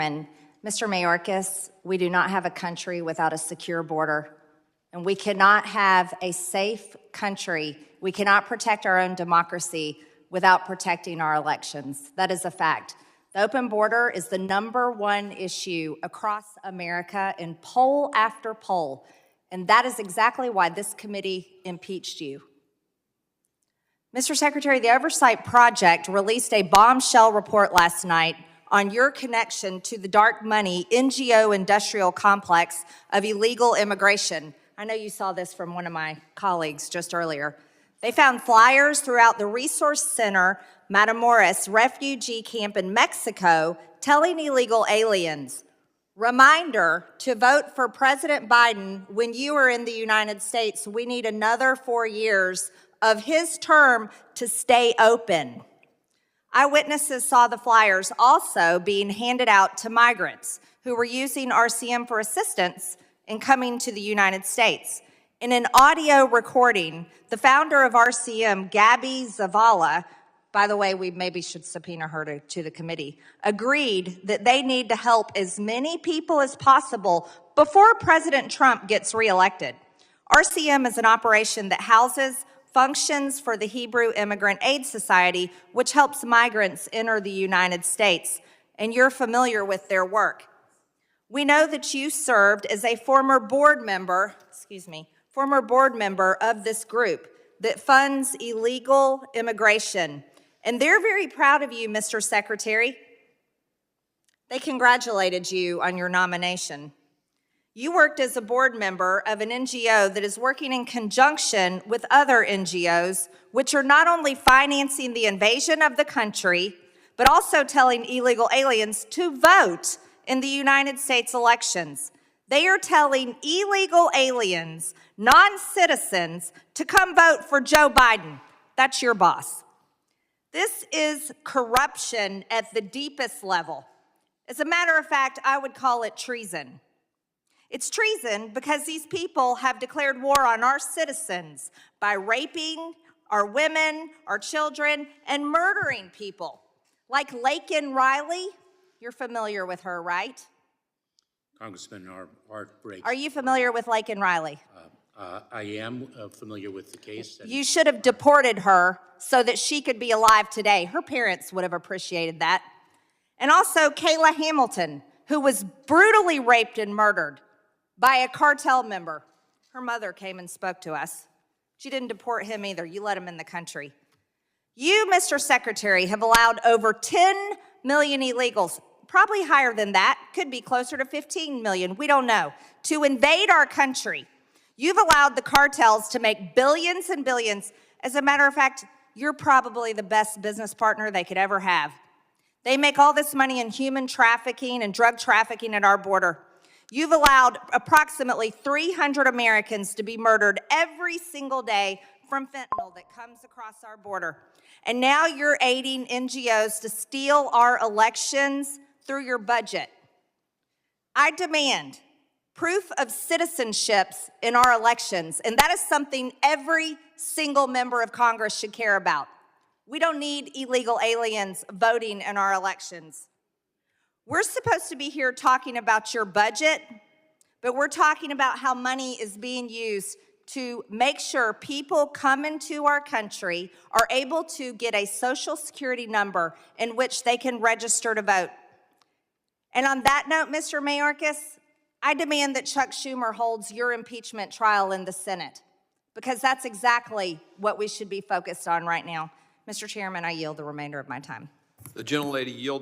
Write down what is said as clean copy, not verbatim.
And Mr. Mayorkas, we do not have a country without a secure border, and we cannot have a safe country. We cannot protect our own democracy without protecting our elections. That is a fact. The open border is the #1 issue across America in poll after poll, and that is exactly why this committee impeached you. Mr. Secretary, the Oversight Project released a bombshell report last night on your connection to the dark money NGO industrial complex of illegal immigration. I know you saw this from one of my colleagues just earlier. They found flyers throughout the Resource Center Matamoros refugee camp in Mexico telling illegal aliens, reminder to vote for President Biden when you are in the United States. We need another 4 years of his term to stay open. Eyewitnesses saw the flyers also being handed out to migrants who were using RCM for assistance in coming to the United States. In an audio recording, the founder of RCM, Gabby Zavala, by the way, we maybe should subpoena her to the committee, agreed that they need to help as many people as possible before President Trump gets reelected. RCM is an operation that houses functions for the Hebrew Immigrant Aid Society, which helps migrants enter the United States, and you're familiar with their work. We know that you served as a former board member of this group that funds illegal immigration, and they're very proud of you, Mr. Secretary. They congratulated you on your nomination. You worked as a board member of an NGO that is working in conjunction with other NGOs, which are not only financing the invasion of the country, but also telling illegal aliens to vote in the United States elections. They are telling illegal aliens, non-citizens, to come vote for Joe Biden. That's your boss. This is corruption at the deepest level. As a matter of fact, I would call it treason. It's treason because these people have declared war on our citizens by raping our women, our children, and murdering people. Like Laken Riley, you're familiar with her, right? Congressman Art Briggs. Are you familiar with Laken Riley? I am familiar with the case. You should have deported her so that she could be alive today. Her parents would have appreciated that. And also Kayla Hamilton, who was brutally raped and murdered by a cartel member. Her mother came and spoke to us. She didn't deport him either. You let him in the country. You, Mr. Secretary, have allowed over 10 million illegals, probably higher than that, could be closer to 15 million, we don't know, to invade our country. You've allowed the cartels to make billions and billions. As a matter of fact, you're probably the best business partner they could ever have. They make all this money in human trafficking and drug trafficking at our border. You've allowed approximately 300 Americans to be murdered every single day from fentanyl that comes across our border. And now you're aiding NGOs to steal our elections through your budget. I demand proof of citizenships in our elections, and that is something every single member of Congress should care about. We don't need illegal aliens voting in our elections. We're supposed to be here talking about your budget, but we're talking about how money is being used to make sure people come into our country are able to get a social security number in which they can register to vote. And on that note, Mr. Mayorkas, I demand that Chuck Schumer holds your impeachment trial in the Senate, because that's exactly what we should be focused on right now. Mr. Chairman, I yield the remainder of my time. The gentlelady yields.